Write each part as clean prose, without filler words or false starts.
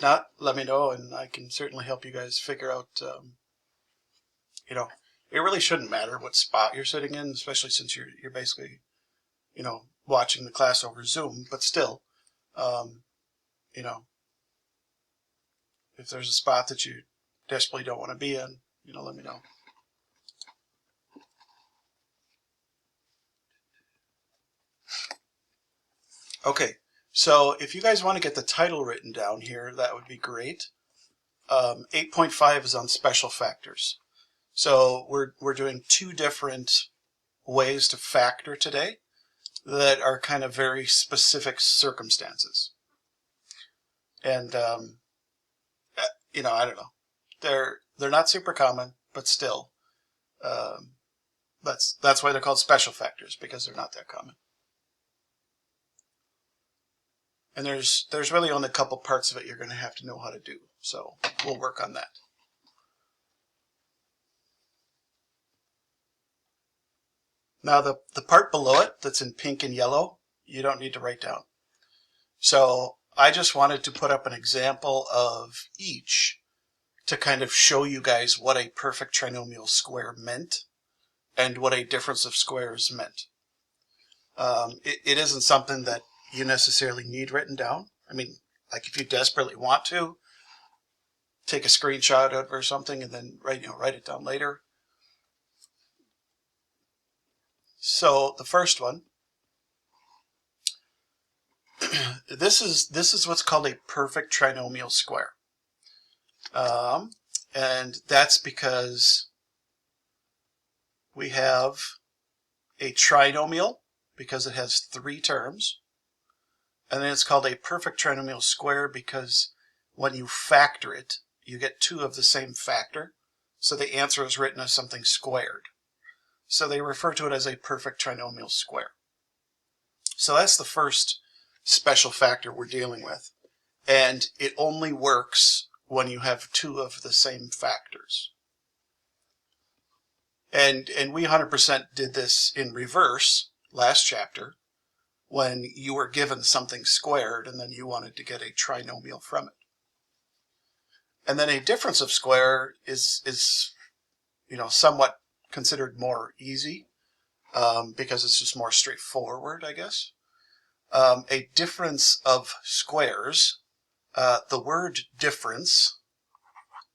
If not, let me know, and I can certainly help you guys figure out, you know, it really shouldn't matter what spot you're sitting in, especially since you're basically, watching the class over Zoom, but still, you know, if there's a spot that you desperately don't want to be in, let me know. Okay, so if you guys want to get the title written down here, that would be great. 8.5 is on special factors. So we're doing two different ways to factor today that are kind of very specific circumstances. And, I don't know. They're not super common, but still, that's why they're called special factors, because they're not that common. And there's really only a couple parts of it you're going to have to know how to do. So we'll work on that. Now the part below it that's in pink and yellow, you don't need to write down. So I just wanted to put up an example of each to kind of show you guys what a perfect trinomial square meant and what a difference of squares meant. It isn't something that you necessarily need written down. I mean, like if you desperately want to, take a screenshot of it or something and then write it down later. So the first one, this is what's called a perfect trinomial square. And that's because we have a trinomial because it has three terms. And then it's called a perfect trinomial square because when you factor it, you get two of the same factor. So the answer is written as something squared. So they refer to it as a perfect trinomial square. So that's the first special factor we're dealing with. And it only works when you have two of the same factors. And we 100% did this in reverse last chapter when you were given something squared and then you wanted to get a trinomial from it. And then a difference of square is somewhat considered more easy because it's just more straightforward, I guess. A difference of squares, the word difference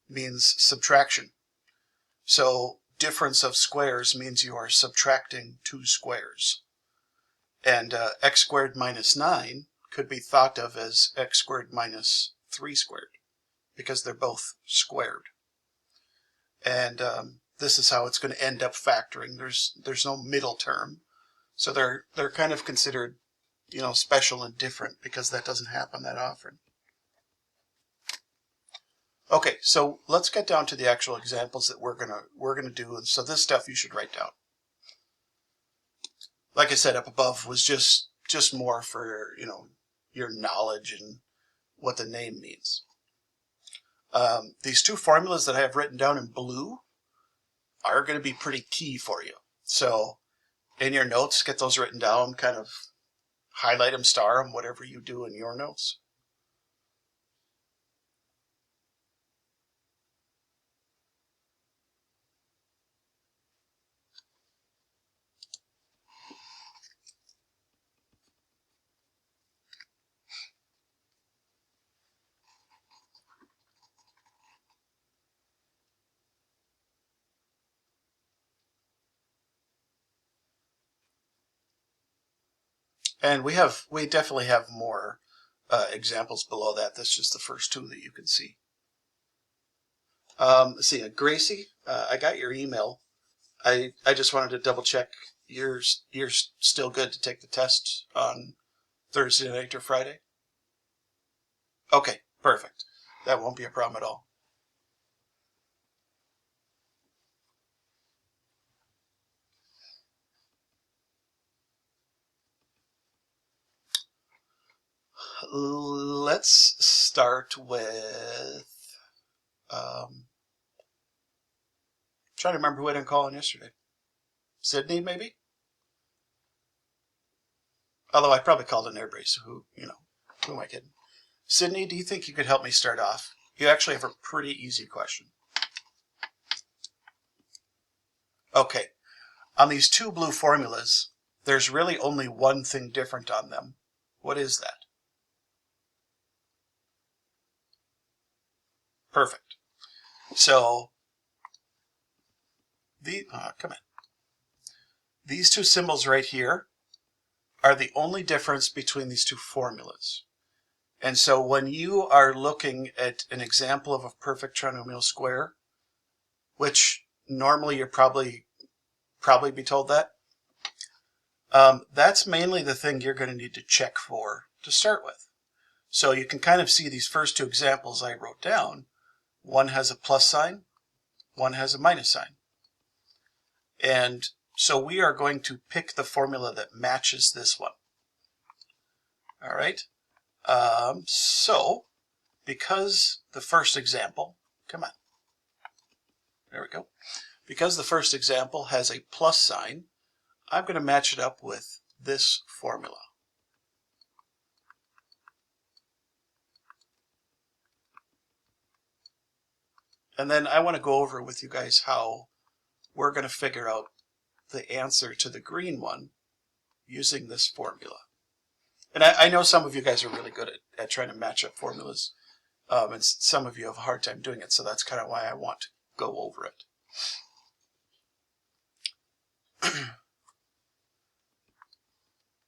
means subtraction. So difference of squares means you are subtracting two squares. And x squared minus 9 could be thought of as x squared minus 3 squared because they're both squared. And this is how it's going to end up factoring. There's no middle term. So they're kind of considered, special and different because that doesn't happen that often. Okay, so let's get down to the actual examples that we're gonna do. And so this stuff you should write down. Like I said up above was just more for your knowledge and what the name means. These two formulas that I have written down in blue are going to be pretty key for you. So in your notes, get those written down, kind of highlight them, star them, whatever you do in your notes. And we definitely have more examples below that. That's just the first two that you can see. Let's see, Gracie, I got your email. I just wanted to double check you're still good to take the test on Thursday night or Friday? Okay, perfect. That won't be a problem at all. Let's start with trying to remember who I didn't call on yesterday. Sydney, maybe? Although I probably called in everybody, so who am I kidding? Sydney, do you think you could help me start off? You actually have a pretty easy question. Okay, on these two blue formulas, there's really only one thing different on them. What is that? Perfect. So, come on. These two symbols right here are the only difference between these two formulas. And so when you are looking at an example of a perfect trinomial square, which normally you're probably be told that, that's mainly the thing you're going to need to check for to start with. So you can kind of see these first two examples I wrote down. One has a plus sign, one has a minus sign. And so we are going to pick the formula that matches this one. All right. So because the first example, come on, there we go. Because the first example has a plus sign, I'm going to match it up with this formula. And then I want to go over with you guys how we're going to figure out the answer to the green one using this formula. And I know some of you guys are really good at trying to match up formulas, and some of you have a hard time doing it, so that's kind of why I want to go over it.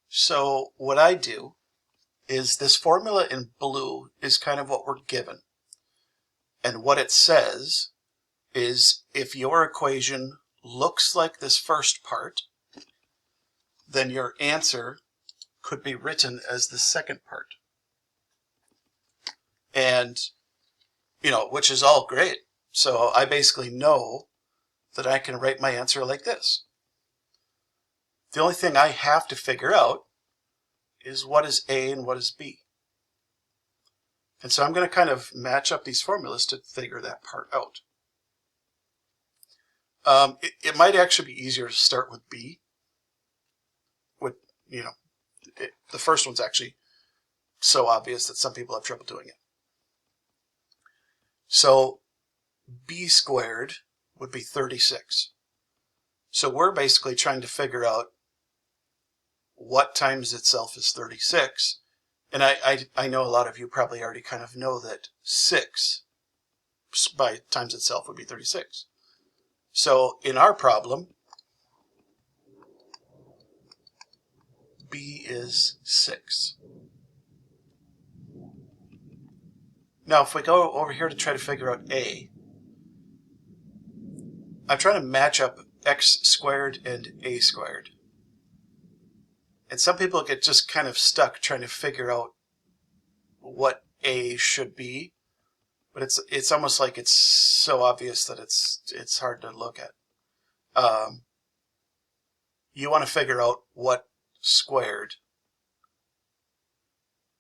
So what I do is this formula in blue is kind of what we're given. And what it says is if your equation looks like this first part, then your answer could be written as the second part. And, which is all great. So I basically know that I can write my answer like this. The only thing I have to figure out is what is A and what is B. And so I'm going to kind of match up these formulas to figure that part out. It might actually be easier to start with B. The first one's actually so obvious that some people have trouble doing it. So B squared would be 36. So we're basically trying to figure out what times itself is 36. And I know a lot of you probably already kind of know that 6 by times itself would be 36. So in our problem, B is 6. Now if we go over here to try to figure out A, I'm trying to match up x squared and a squared. And some people get just kind of stuck trying to figure out what A should be, but it's almost like it's so obvious that it's hard to look at. You want to figure out what squared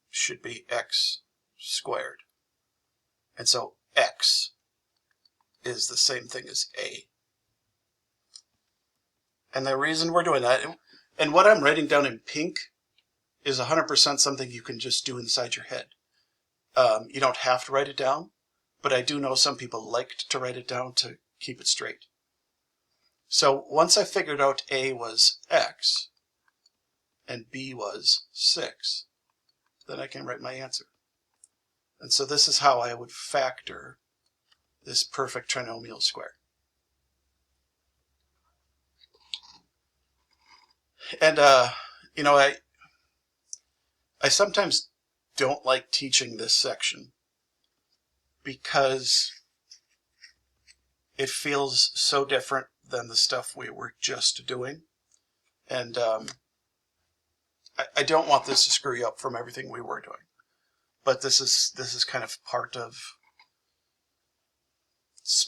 should be x squared. And so x is the same thing as A. And the reason we're doing that, and what I'm writing down in pink, is 100% something you can just do inside your head. You don't have to write it down, but I do know some people liked to write it down to keep it straight. So once I figured out A was x and B was 6, then I can write my answer. And so this is how I would factor this perfect trinomial square. And, I sometimes don't like teaching this section because it feels so different than the stuff we were just doing. And I don't want this to screw you up from everything we were doing. But this is kind of part of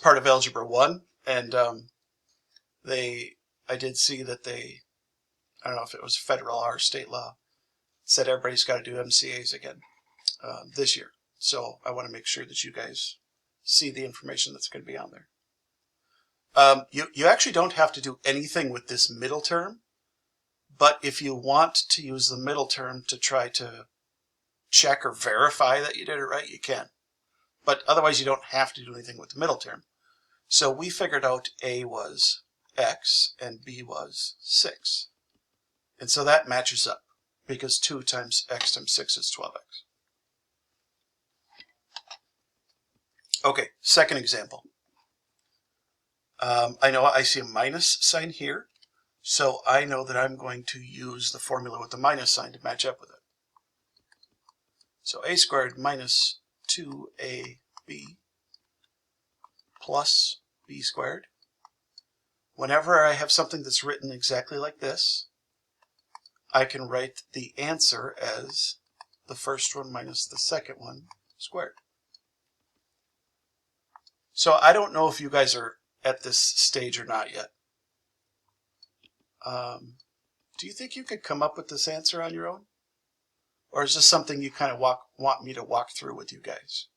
Algebra 1, and I did see that I don't know if it was federal or state law, said everybody's got to do MCAs again this year. So I want to make sure that you guys see the information that's going to be on there. You actually don't have to do anything with this middle term, but if you want to use the middle term to try to check or verify that you did it right, you can. But otherwise, you don't have to do anything with the middle term. So we figured out A was x and B was 6. And so that matches up because 2 times x times 6 is 12x. Okay, second example. I know I see a minus sign here, so I know that I'm going to use the formula with the minus sign to match up with it. So a squared minus 2ab plus b squared. Whenever I have something that's written exactly like this, I can write the answer as the first one minus the second one squared. So I don't know if you guys are at this stage or not yet. Do you think you could come up with this answer on your own? Or is this something you kind of want me to walk through with you guys?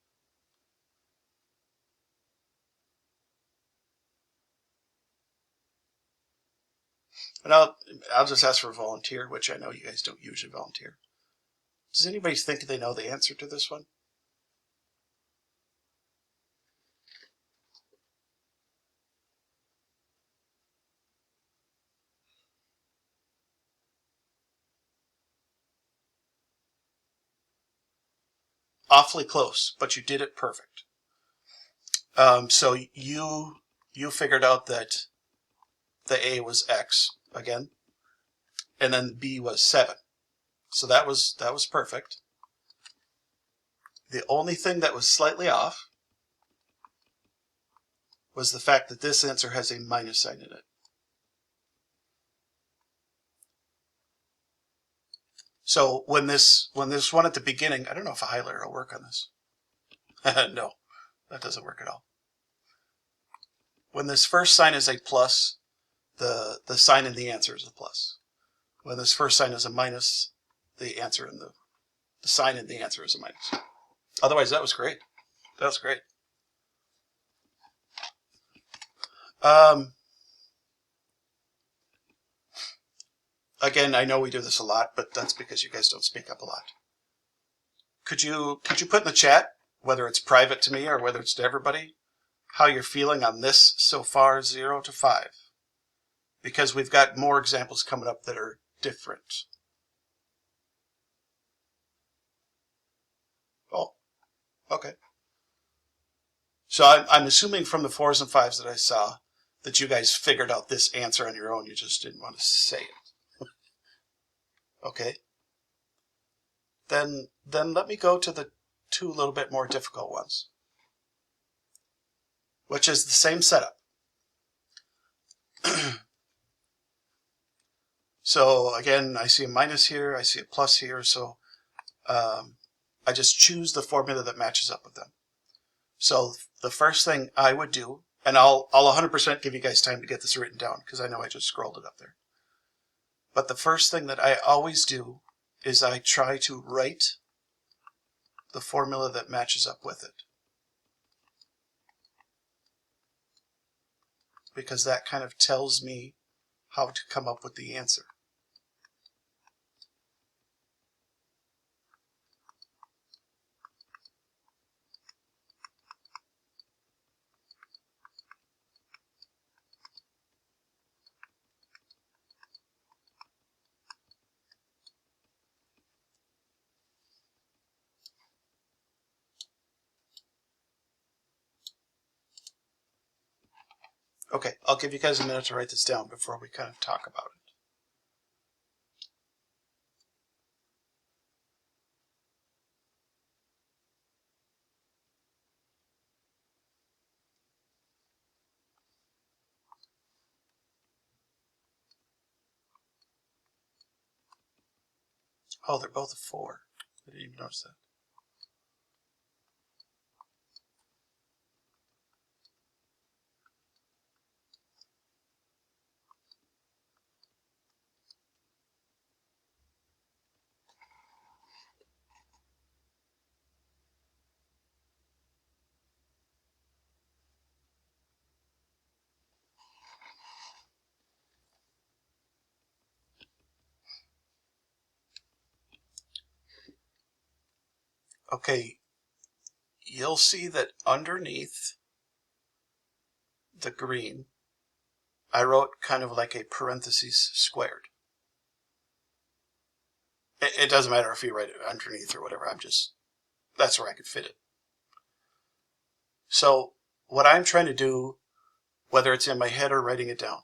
And I'll just ask for a volunteer, which I know you guys don't usually volunteer. Does anybody think they know the answer to this one? Awfully close, but you did it perfect. So you figured out that the A was X again, and then the B was 7. So that was perfect. The only thing that was slightly off was the fact that this answer has a minus sign in it. So when this one at the beginning, I don't know if a highlighter will work on this. No, that doesn't work at all. When this first sign is a plus, the sign in the answer is a plus. When this first sign is a minus, the answer in the sign in the answer is a minus. Otherwise, that was great. That was great. Again, I know we do this a lot, but that's because you guys don't speak up a lot. Could you put in the chat, whether it's private to me or whether it's to everybody, how you're feeling on this so far, 0 to 5? Because we've got more examples coming up that are different. Oh, okay. So I'm assuming from the 4s and 5s that I saw that you guys figured out this answer on your own. You just didn't want to say it. Okay. Then let me go to the 2 a little bit more difficult ones, which is the same setup. So again, I see a minus here, I see a plus here, so I just choose the formula that matches up with them. So the first thing I would do, and I'll 100% give you guys time to get this written down because I know I just scrolled it up there. But the first thing that I always do is I try to write the formula that matches up with it, because that kind of tells me how to come up with the answer. Okay, I'll give you guys a minute to write this down before we kind of talk about it. Oh, they're both a 4. I didn't even notice that. Okay, you'll see that underneath the green, I wrote kind of like a parentheses squared. It doesn't matter if you write it underneath or whatever, that's where I could fit it. So what I'm trying to do, whether it's in my head or writing it down,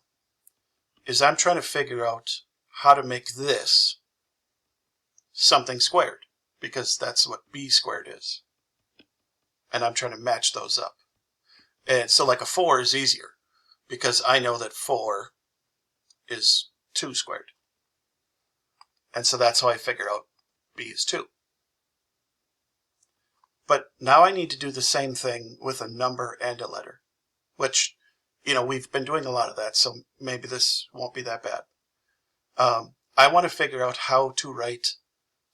is I'm trying to figure out how to make this something squared, because that's what b squared is. And I'm trying to match those up. And so like a 4 is easier, because I know that 4 is 2 squared. And so that's how I figured out b is 2. But now I need to do the same thing with a number and a letter, which, we've been doing a lot of that, so maybe this won't be that bad. I want to figure out how to write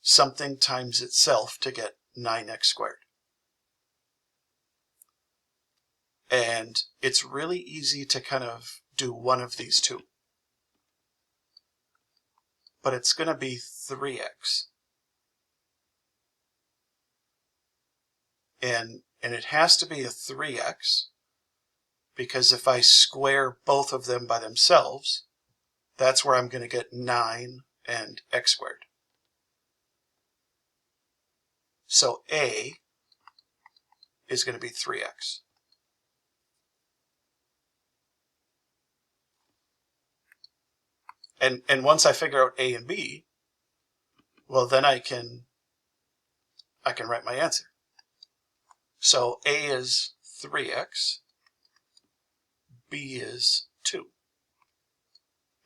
something times itself to get 9x squared. And it's really easy to kind of do one of these two. But it's going to be 3x. And it has to be a 3x, because if I square both of them by themselves, that's where I'm going to get 9 and x squared. So a is going to be 3x. And once I figure out a and b, well, then I can write my answer. So a is 3x, b is 2.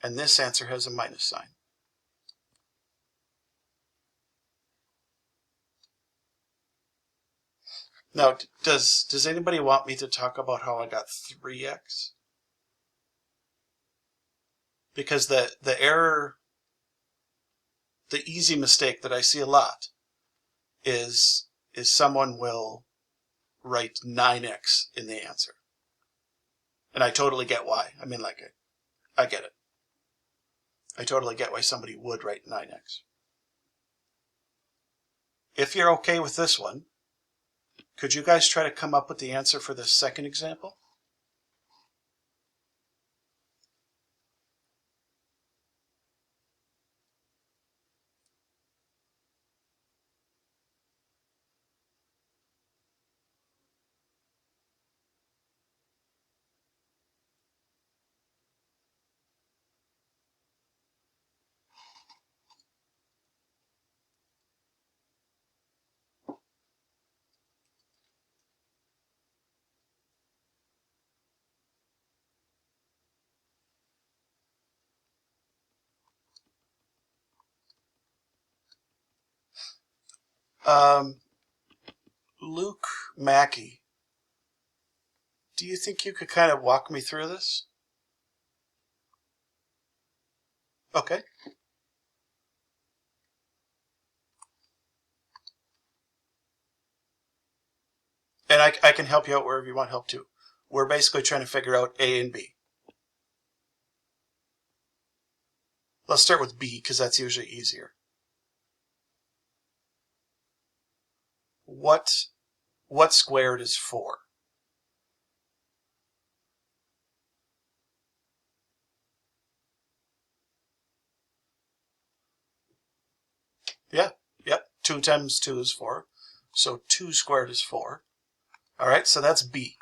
And this answer has a minus sign. Now, does anybody want me to talk about how I got 3x? Because the error, the easy mistake that I see a lot is someone will write 9x in the answer. And I totally get why. I mean, I get it. I totally get why somebody would write 9x. If you're okay with this one, could you guys try to come up with the answer for the second example? Luke Mackey, do you think you could kind of walk me through this? Okay. And I can help you out wherever you want help too. We're basically trying to figure out A and B. Let's start with B, because that's usually easier. What squared is 4? Yeah, yep. 2 times 2 is 4. So 2 squared is 4. All right, so that's B.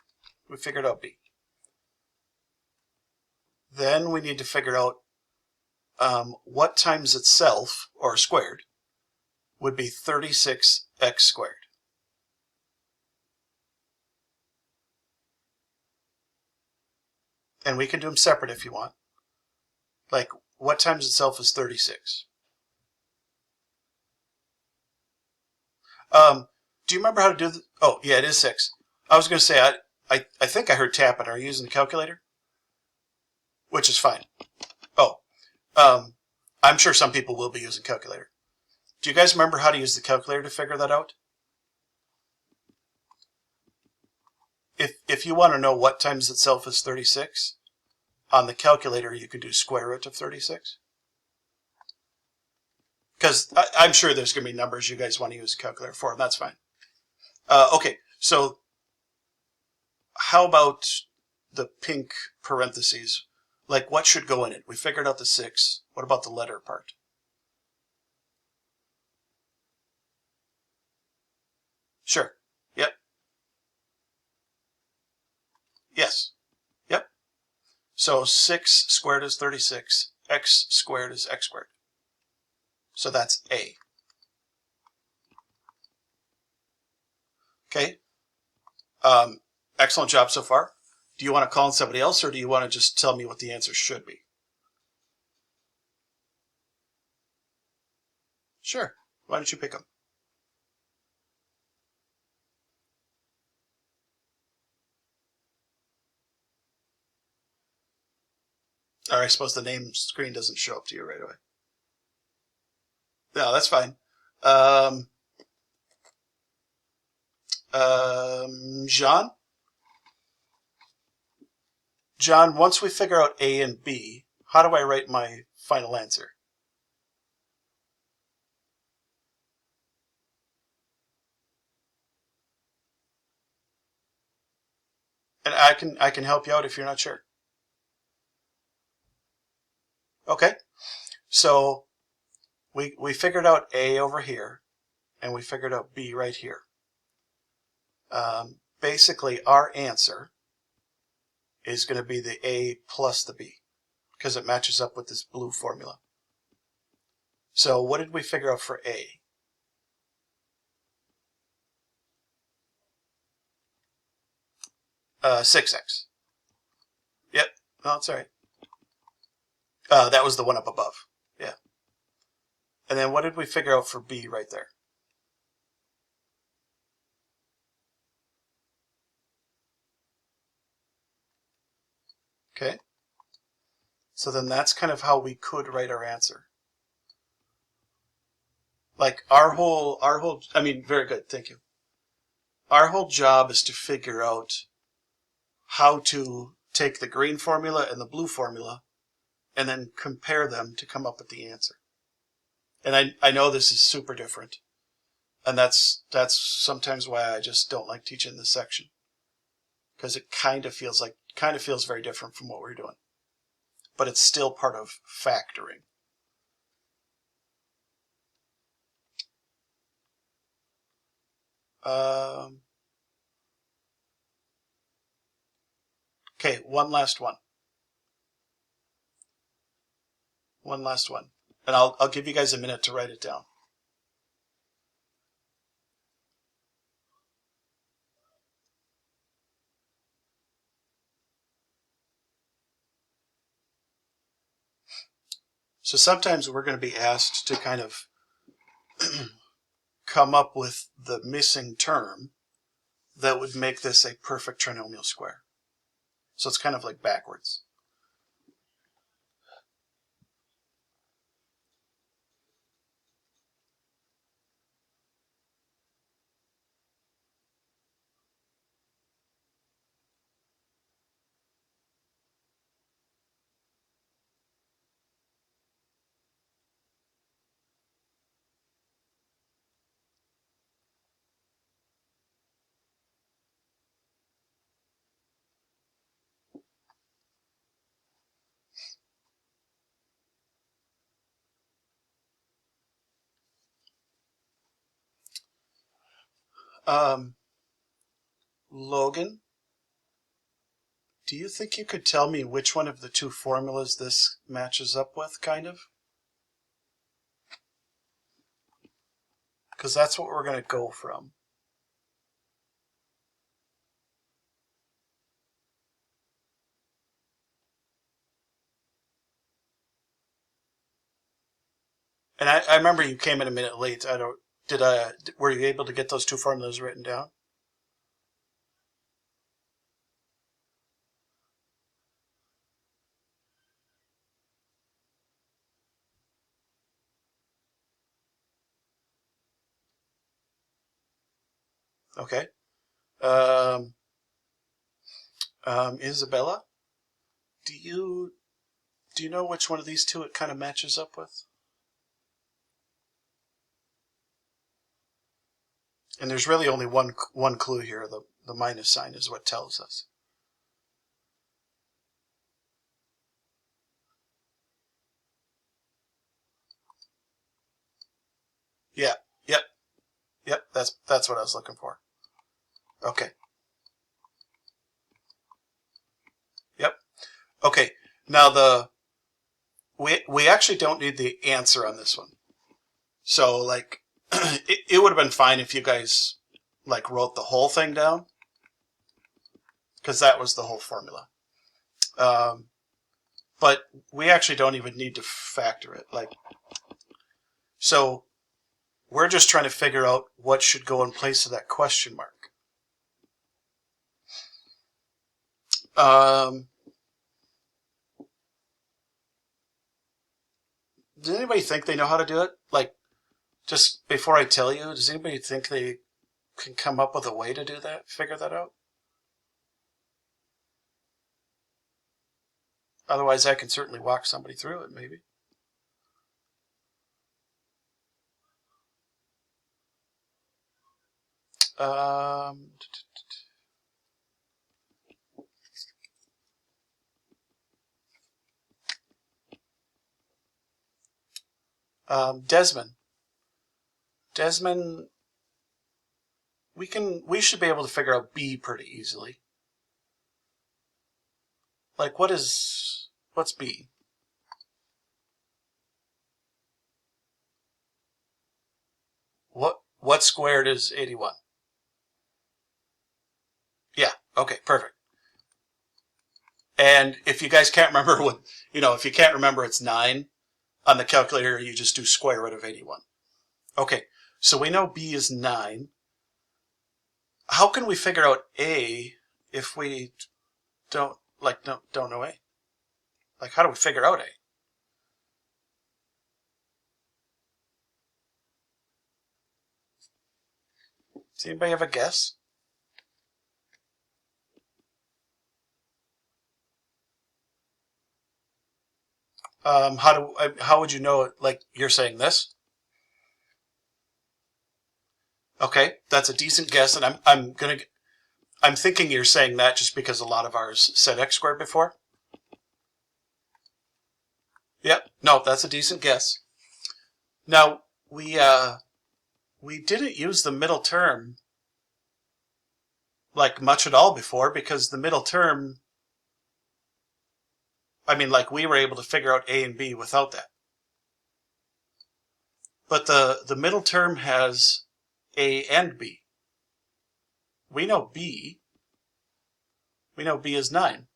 We figured out B. Then we need to figure out what times itself, or squared, would be 36x squared. And we can do them separate if you want. Like, what times itself is 36? Do you remember how to do the, oh, yeah, it is 6. I was going to say, I think I heard tapping. Are you using the calculator? Which is fine. Oh, I'm sure some people will be using calculator. Do you guys remember how to use the calculator to figure that out? If you want to know what times itself is 36, on the calculator you could do square root of 36. Because I'm sure there's going to be numbers you guys want to use a calculator for, and that's fine. Okay, so how about the pink parentheses? Like, what should go in it? We figured out the 6. What about the letter part? Sure. Yep. Yes. Yep. So 6 squared is 36. X squared is x squared. So that's A. Okay. Excellent job so far. Do you want to call on somebody else, or do you want to just tell me what the answer should be? Sure. Why don't you pick them? Or I suppose the name screen doesn't show up to you right away. No, that's fine. John? John, once we figure out A and B, how do I write my final answer? And I can help you out if you're not sure. Okay. So we figured out A over here, and we figured out B right here. Basically, our answer is going to be the A plus the B, because it matches up with this blue formula. So what did we figure out for A? 6x. Yep. No, it's all right. That was the one up above. Yeah. And then what did we figure out for B right there? Okay. So then that's kind of how we could write our answer. Like I mean, very good, thank you. Our whole job is to figure out how to take the green formula and the blue formula and then compare them to come up with the answer. And I know this is super different. And that's sometimes why I just don't like teaching this section. Because it kind of feels very different from what we're doing. But it's still part of factoring. Okay, one last one. One last one. And I'll give you guys a minute to write it down. So sometimes we're going to be asked to kind of come up with the missing term that would make this a perfect trinomial square. So it's kind of like backwards. Logan, do you think you could tell me which one of the two formulas this matches up with, kind of? Because that's what we're going to go from. And I remember you came in a minute late. Were you able to get those two formulas written down? Okay. Isabella, do you know which one of these two it kind of matches up with? And there's really only one clue here. The minus sign is what tells us. Yeah, yep, that's what I was looking for. Okay. Yep. Okay. Now we actually don't need the answer on this one. So like it would have been fine if you guys like wrote the whole thing down, because that was the whole formula. But we actually don't even need to factor it. So we're just trying to figure out what should go in place of that question mark. Does anybody think they know how to do it? Like, just before I tell you, does anybody think they can come up with a way to do that, figure that out? Otherwise, I can certainly walk somebody through it, maybe. Desmond, we should be able to figure out B pretty easily. Like, what's B? What squared is 81? Yeah, okay, perfect. And if you guys can't remember if you can't remember it's 9 on the calculator, you just do square root of 81. Okay, so we know B is 9. How can we figure out A if we don't know A? Like, how do we figure out A? Does anybody have a guess? How would you know it? Like, you're saying this? Okay, that's a decent guess, and I'm thinking you're saying that just because a lot of ours said x squared before. Yep, no, that's a decent guess. Now we didn't use the middle term like much at all before, because the middle term, like, we were able to figure out A and B without that. But the middle term has A and B. We know B is 9.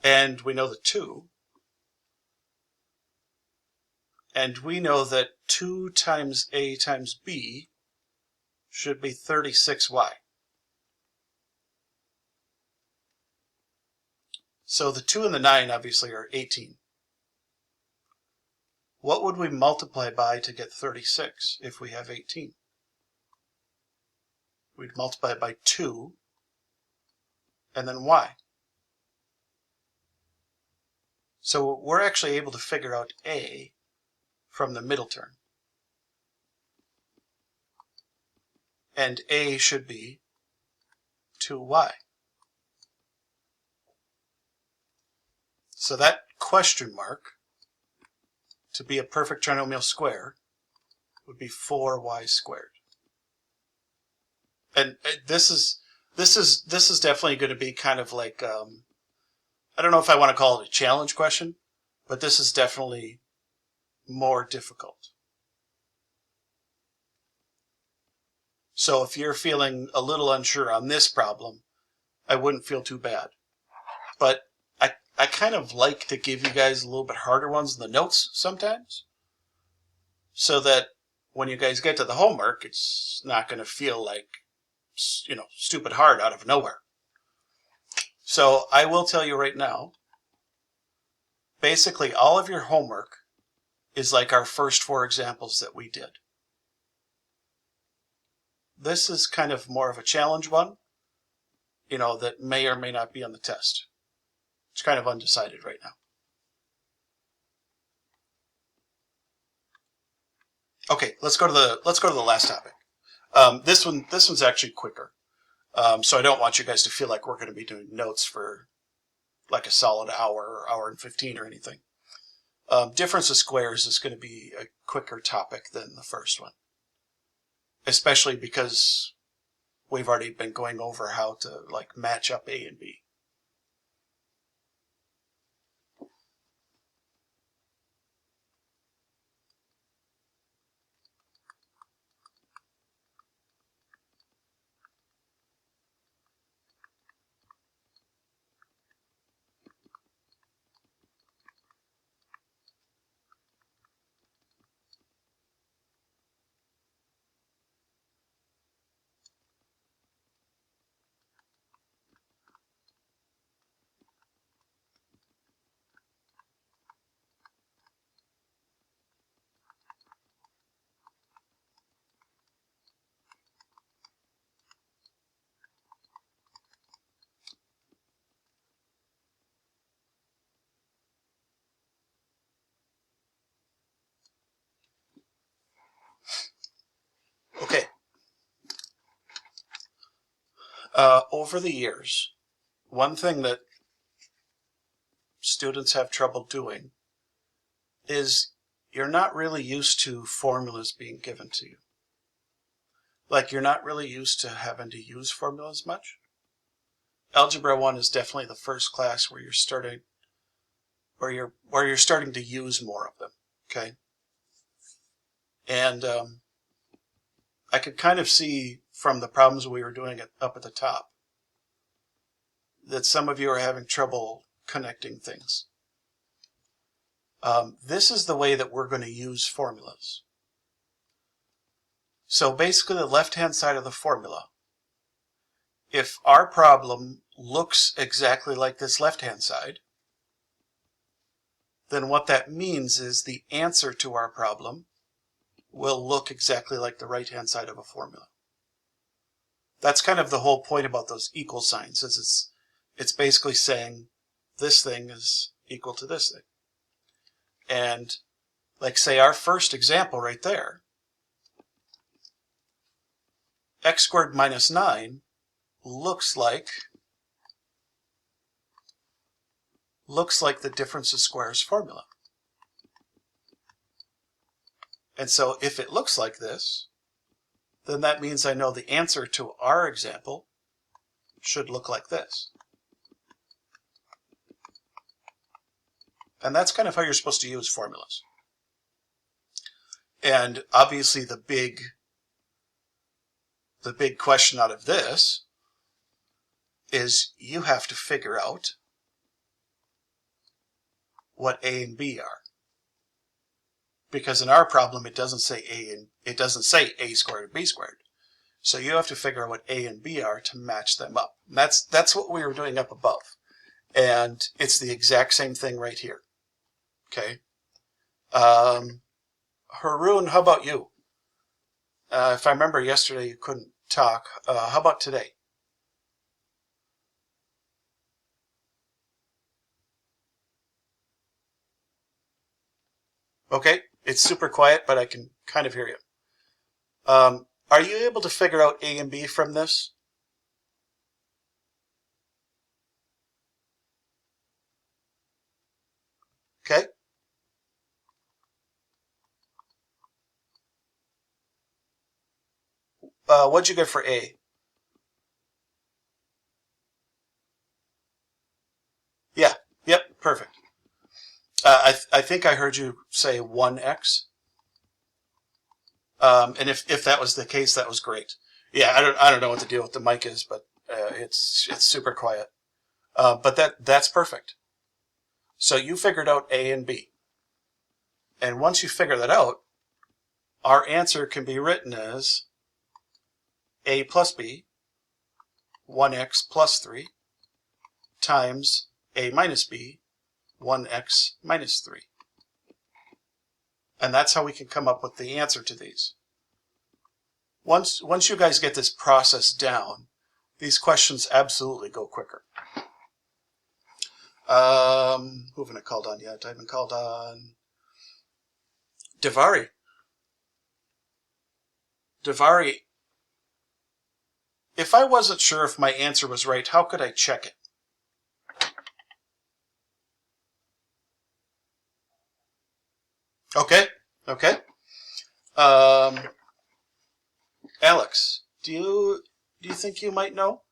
And we know the 2. And we know that 2 times A times B should be 36y. So the 2 and the 9 obviously are 18. What would we multiply by to get 36 if we have 18? We'd multiply it by 2 and then y. So we're actually able to figure out A from the middle term. And A should be 2y. So that question mark, to be a perfect trinomial square, would be 4y squared. And this is definitely going to be kind of like, I don't know if I want to call it a challenge question, but this is definitely more difficult. So if you're feeling a little unsure on this problem, I wouldn't feel too bad. But I kind of like to give you guys a little bit harder ones in the notes sometimes, so that when you guys get to the homework, it's not going to feel like, stupid hard out of nowhere. So I will tell you right now, basically all of your homework is like our first 4 examples that we did. This is kind of more of a challenge one, that may or may not be on the test. It's kind of undecided right now. Okay, let's go to the last topic. This one's actually quicker. So I don't want you guys to feel like we're going to be doing notes for like a solid hour or hour and 15 or anything. Difference of squares is going to be a quicker topic than the first one, especially because we've already been going over how to like match up A and B. Okay. Over the years, one thing that students have trouble doing is you're not really used to formulas being given to you. Like you're not really used to having to use formulas much. Algebra 1 is definitely the first class where you're starting to use more of them. Okay. And I could kind of see from the problems we were doing up at the top that some of you are having trouble connecting things. This is the way that we're going to use formulas. So basically the left-hand side of the formula, if our problem looks exactly like this left-hand side, then what that means is the answer to our problem will look exactly like the right-hand side of a formula. That's kind of the whole point about those equal signs, is it's basically saying this thing is equal to this thing. And like say our first example right there, x squared minus 9 looks like the difference of squares formula. And so if it looks like this, then that means I know the answer to our example should look like this. And that's kind of how you're supposed to use formulas. And obviously the big question out of this is you have to figure out what A and B are. Because in our problem it doesn't say A squared and B squared. So you have to figure out what A and B are to match them up. And that's what we were doing up above. And it's the exact same thing right here. Okay. Haroon, how about you? If I remember yesterday you couldn't talk. How about today? Okay, it's super quiet, but I can kind of hear you. Are you able to figure out A and B from this? Okay. What'd you get for A? Yeah, yep, perfect. I think I heard you say 1x. And if that was the case, that was great. Yeah, I don't know what the deal with the mic is, but it's super quiet. But that's perfect. So you figured out A and B. And once you figure that out, our answer can be written as A plus B, 1x plus 3, times A minus B, 1x minus 3. And that's how we can come up with the answer to these. Once you guys get this process down, these questions absolutely go quicker. Who haven't I called on yet? I haven't called on Devari. Davari, if I wasn't sure if my answer was right, how could I check it? Okay, okay. Alex, do you think you might know?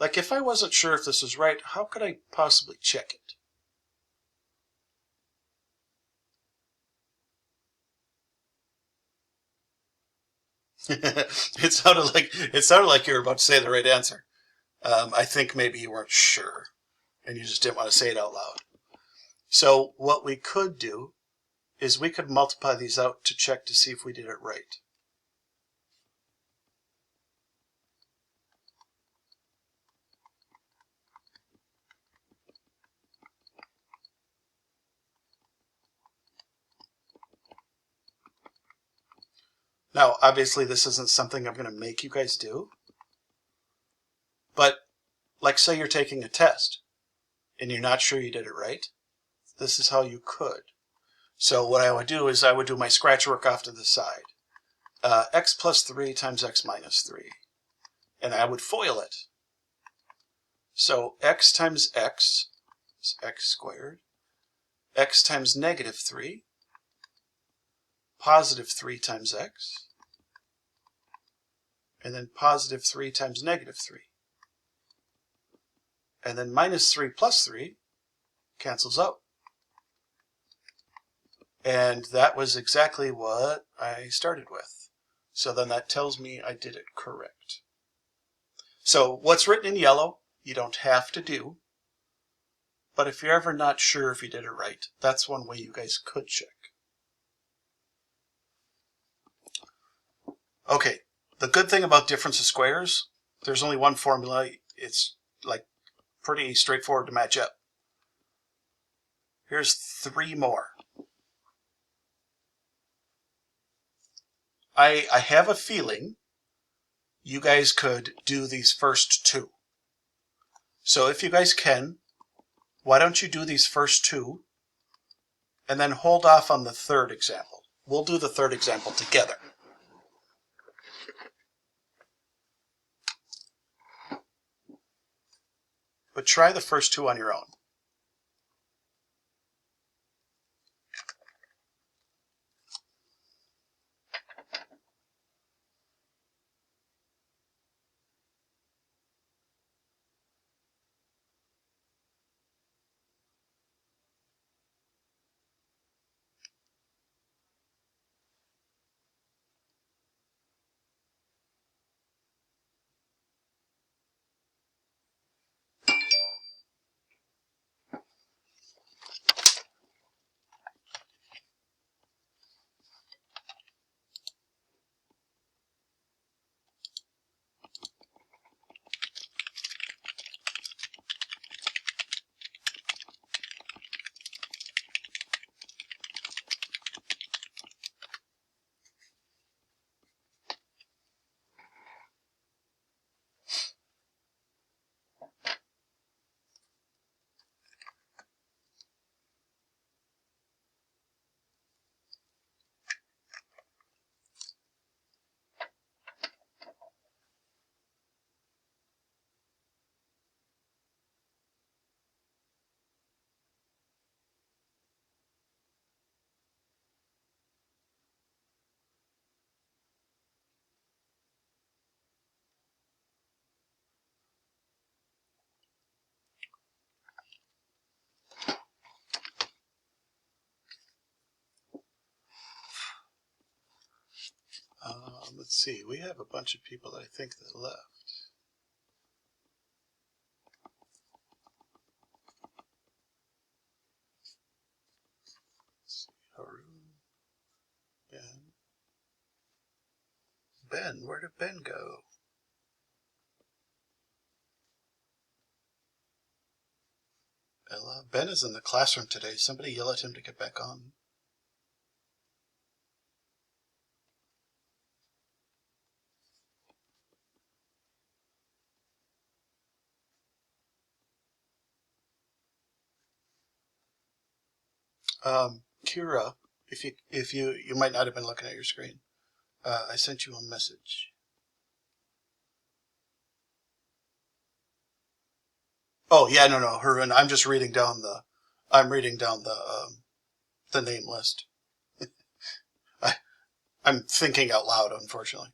Like, if I wasn't sure if this was right, how could I possibly check it? It sounded like you were about to say the right answer. I think maybe you weren't sure, and you just didn't want to say it out loud. So what we could do is we could multiply these out to check to see if we did it right. Now, obviously, this isn't something I'm going to make you guys do, but like say you're taking a test and you're not sure you did it right, this is how you could. So what I would do is I would do my scratch work off to the side. X plus 3 times x minus 3. And I would FOIL it. So x times x is x squared. X times negative 3. Positive 3 times x. And then positive 3 times negative 3. And then minus 3 plus 3 cancels out. And that was exactly what I started with. So then that tells me I did it correct. So what's written in yellow, you don't have to do. But if you're ever not sure if you did it right, that's one way you guys could check. Okay, the good thing about difference of squares, there's only one formula. It's like pretty straightforward to match up. Here's 3 more. I have a feeling you guys could do these first 2. So if you guys can, why don't you do these first 2 and then hold off on the third example. We'll do the third example together. But try the first 2 on your own. Let's see, we have a bunch of people that I think that left. Let's see, Haroon, Ben, where did Ben go? Ella, Ben is in the classroom today. Somebody yell at him to get back on. Kira, if you might not have been looking at your screen. I sent you a message. Oh yeah, no, Harun. I'm just reading down the. I'm reading down the name list. I'm thinking out loud, unfortunately.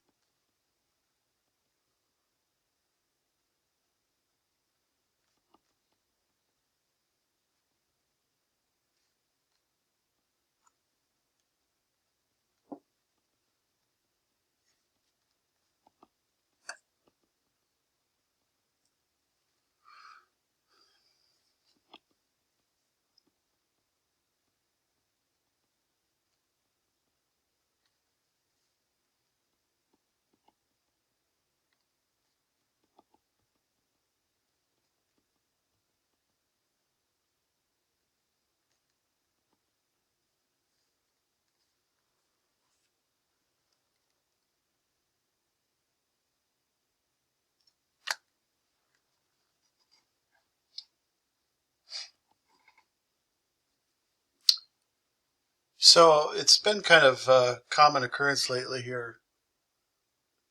So it's been kind of a common occurrence lately here.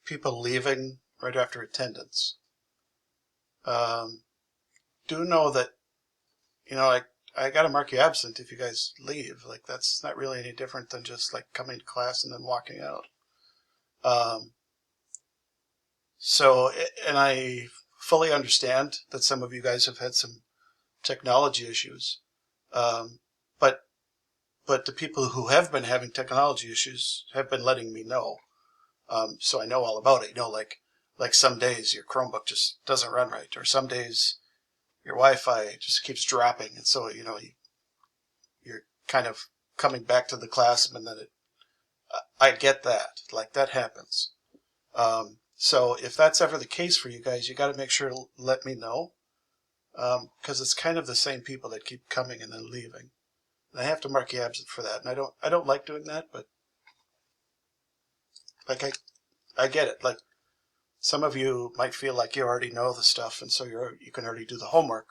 People leaving right after attendance. Do know that, like I got to mark you absent if you guys leave. Like that's not really any different than just like coming to class and then walking out. Um, so, and I fully understand that some of you guys have had some technology issues. Um, but but the people who have been having technology issues have been letting me know. So I know all about it. Like some days your Chromebook just doesn't run right, or some days your Wi-Fi just keeps dropping, and so you're kind of coming back to the class, and then I get that. Like that happens. So if that's ever the case for you guys, you got to make sure to let me know, because it's kind of the same people that keep coming and then leaving. And I have to mark you absent for that, and I don't like doing that, but like I get it. Like some of you might feel like you already know the stuff, and so you can already do the homework.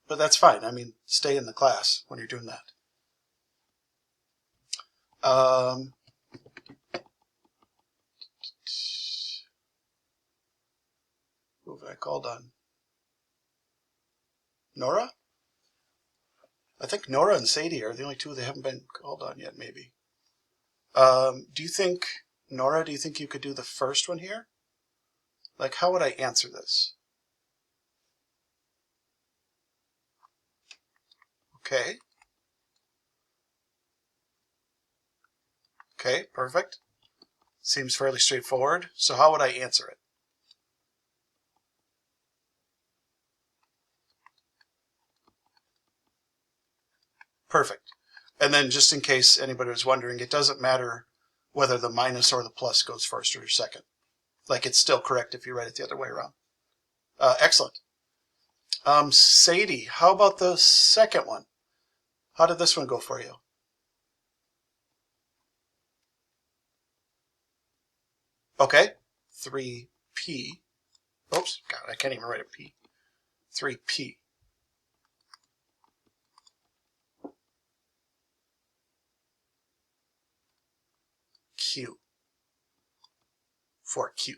But that's fine. I mean, stay in the class when you're doing that. Who have I called on? Nora? I think Nora and Sadie are the only two that haven't been called on yet, maybe. Do you think, Nora, do you think you could do the first one here? Like, how would I answer this? Okay. Okay, perfect. Seems fairly straightforward. So how would I answer it? Perfect. And then just in case anybody was wondering, it doesn't matter whether the minus or the plus goes first or second. Like it's still correct if you write it the other way around. Excellent. Sadie, how about the second one? How did this one go for you? Okay, 3p. Oops, God, I can't even write a p. 3p. Q. 4q.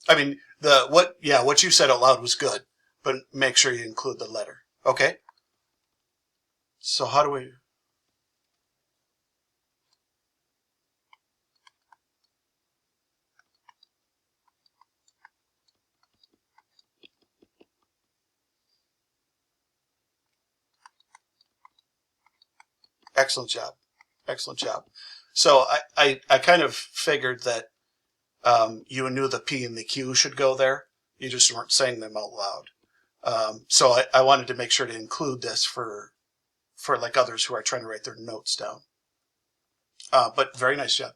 I mean, what you said out loud was good, but make sure you include the letter. Okay? So how do we... Excellent job. Excellent job. So I kind of figured that you knew the P and the Q should go there. You just weren't saying them out loud. So I wanted to make sure to include this for like others who are trying to write their notes down. But very nice job.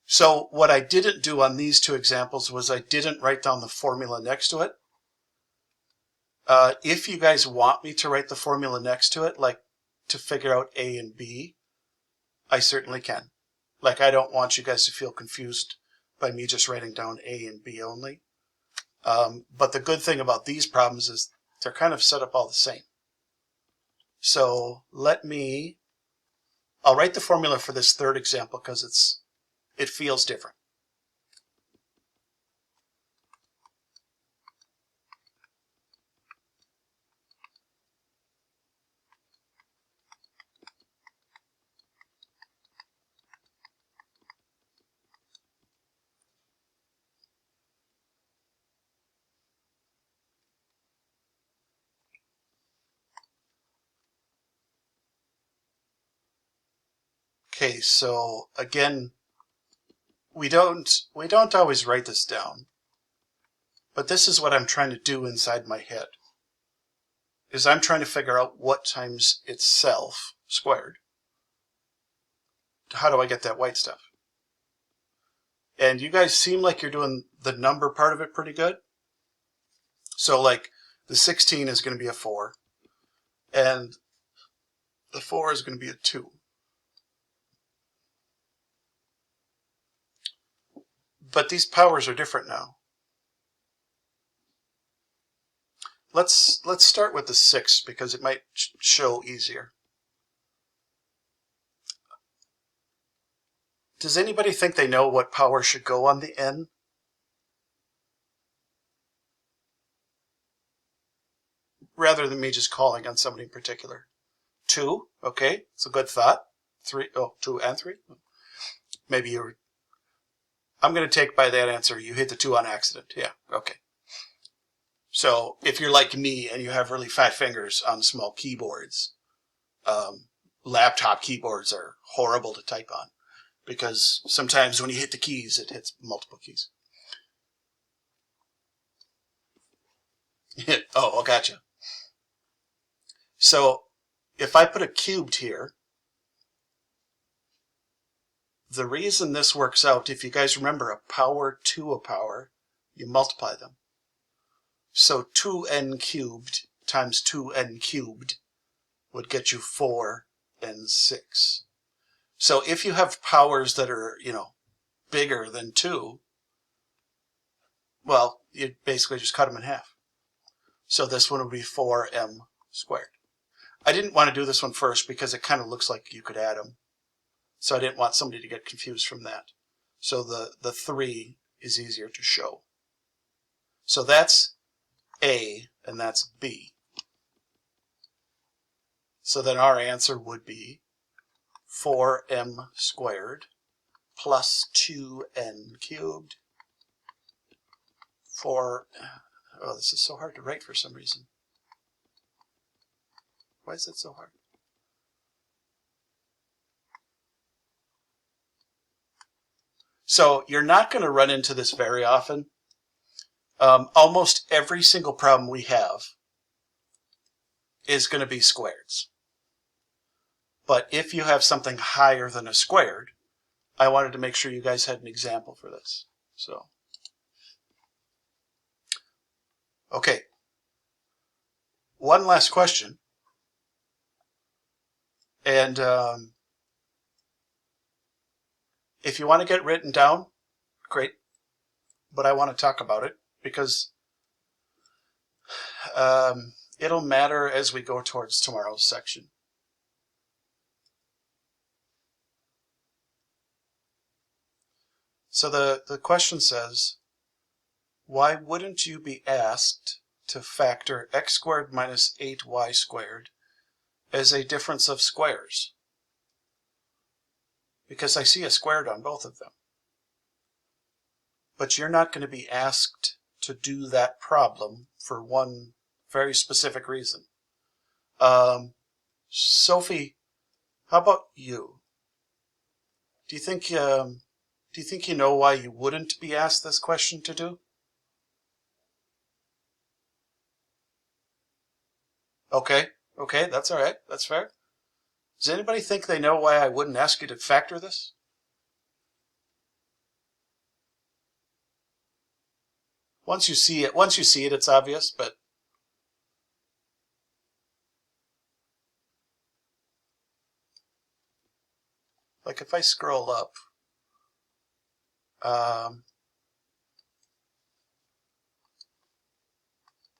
So what I didn't do on these two examples was I didn't write down the formula next to it. If you guys want me to write the formula next to it, like to figure out A and B, I certainly can. Like I don't want you guys to feel confused by me just writing down A and B only. But the good thing about these problems is they're kind of set up all the same. So let me I'll write the formula for this third example because it feels different. Okay, so again, we don't always write this down, but this is what I'm trying to do inside my head. Is I'm trying to figure out what times itself squared. How do I get that white stuff? And you guys seem like you're doing the number part of it pretty good. So like the 16 is going to be a 4, and the 4 is going to be a 2. But these powers are different now. Let's start with the 6 because it might show easier. Does anybody think they know what power should go on the n? Rather than me just calling on somebody in particular. 2, okay, it's a good thought. 3, oh, 2 and 3. Maybe you're... I'm going to take by that answer you hit the 2 on accident. Yeah, okay. So if you're like me and you have really fat fingers on small keyboards, laptop keyboards are horrible to type on because sometimes when you hit the keys, it hits multiple keys. Oh, gotcha. So if I put a cubed here, the reason this works out, if you guys remember a power to a power, you multiply them. So 2n cubed times 2n cubed would get you 4n6. So if you have powers that are, bigger than 2, well, you basically just cut them in half. So this one would be 4m squared. I didn't want to do this one first because it kind of looks like you could add them. So I didn't want somebody to get confused from that. So the 3 is easier to show. So that's A and that's B. So then our answer would be 4m squared plus 2n cubed. Oh, this is so hard to write for some reason. Why is it so hard? So you're not going to run into this very often. Almost every single problem we have is going to be squareds. But if you have something higher than a squared, I wanted to make sure you guys had an example for this. So, okay. One last question. And if you want to get written down, great. But I want to talk about it because it'll matter as we go towards tomorrow's section. So the question says, why wouldn't you be asked to factor x squared minus 8y squared as a difference of squares? Because I see a squared on both of them. But you're not going to be asked to do that problem for one very specific reason. Sophie, how about you? Do you think you know why you wouldn't be asked this question to do? Okay, that's all right. That's fair. Does anybody think they know why I wouldn't ask you to factor this? Once you see it, it's obvious, but like if I scroll up,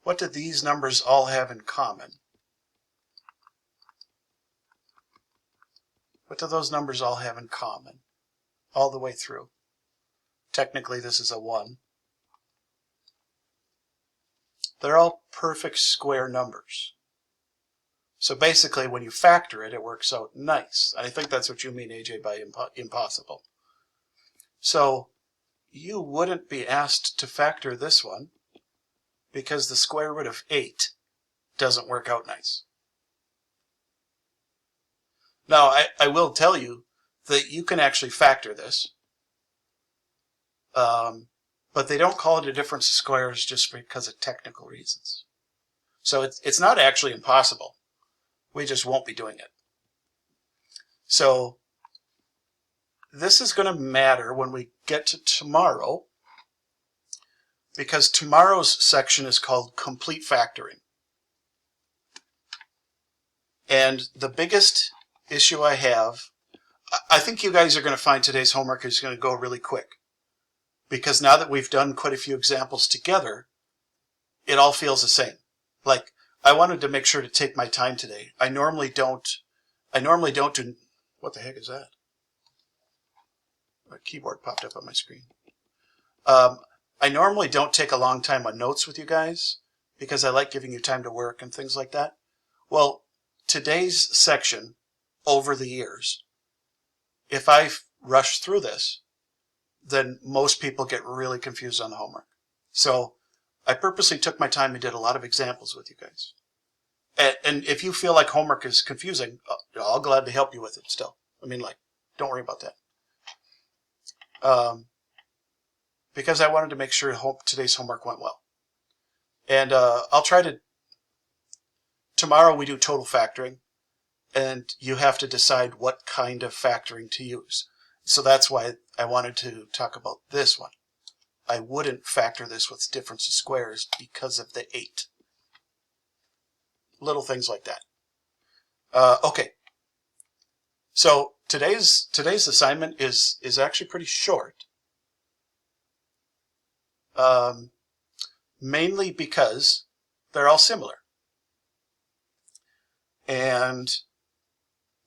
what do these numbers all have in common? What do those numbers all have in common? All the way through. Technically, this is a 1. They're all perfect square numbers. So basically, when you factor it, it works out nice. I think that's what you mean, AJ, by impossible. So you wouldn't be asked to factor this one because the square root of 8 doesn't work out nice. Now, I will tell you that you can actually factor this, but they don't call it a difference of squares just because of technical reasons. So it's not actually impossible. We just won't be doing it. So this is going to matter when we get to tomorrow, because tomorrow's section is called complete factoring. And the biggest issue I think you guys are going to find today's homework is going to go really quick. Because now that we've done quite a few examples together, it all feels the same. Like, I wanted to make sure to take my time today. I normally don't do, what the heck is that? A keyboard popped up on my screen. I normally don't take a long time on notes with you guys because I like giving you time to work and things like that. Well, today's section, over the years, if I rush through this, then most people get really confused on the homework. So I purposely took my time and did a lot of examples with you guys. And if you feel like homework is confusing, I'll gladly help you with it still. I mean, like, don't worry about that. Because I wanted to make sure today's homework went well. And I'll try to, tomorrow we do total factoring, and you have to decide what kind of factoring to use. So that's why I wanted to talk about this one. I wouldn't factor this with difference of squares because of the 8. Little things like that. Okay. So today's assignment is actually pretty short. Mainly because they're all similar. And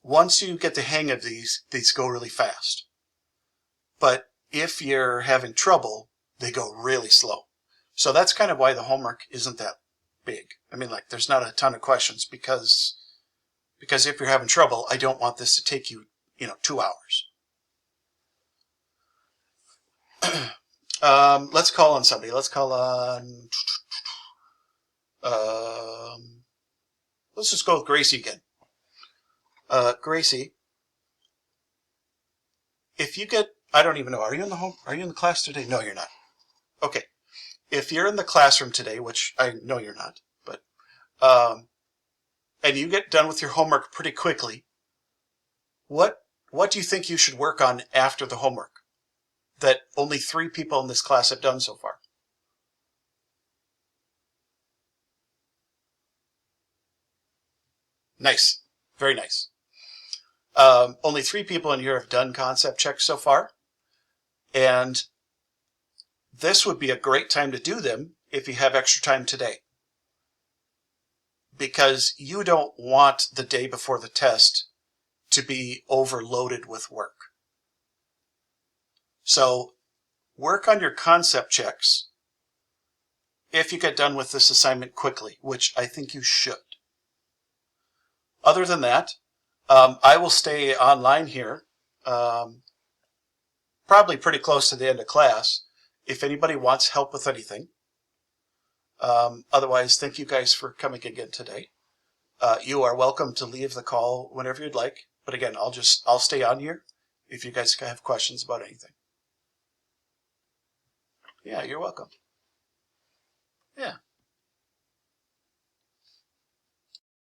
once you get the hang of these go really fast. But if you're having trouble, they go really slow. So that's kind of why the homework isn't that big. I mean, like, there's not a ton of questions because if you're having trouble, I don't want this to take you, 2 hours. Let's call on somebody. Let's call on, let's just go with Gracie again. Gracie, if you get, I don't even know, are you in the class today? No, you're not. Okay. If you're in the classroom today, which I know you're not, but, and you get done with your homework pretty quickly, what do you think you should work on after the homework that only 3 people in this class have done so far? Nice. Very nice. Only 3 people in here have done concept checks so far. And this would be a great time to do them if you have extra time today. Because you don't want the day before the test to be overloaded with work. So work on your concept checks if you get done with this assignment quickly, which I think you should. Other than that, I will stay online here, probably pretty close to the end of class, if anybody wants help with anything. Otherwise, thank you guys for coming again today. You are welcome to leave the call whenever you'd like. But again, I'll stay on here if you guys have questions about anything. Yeah, you're welcome.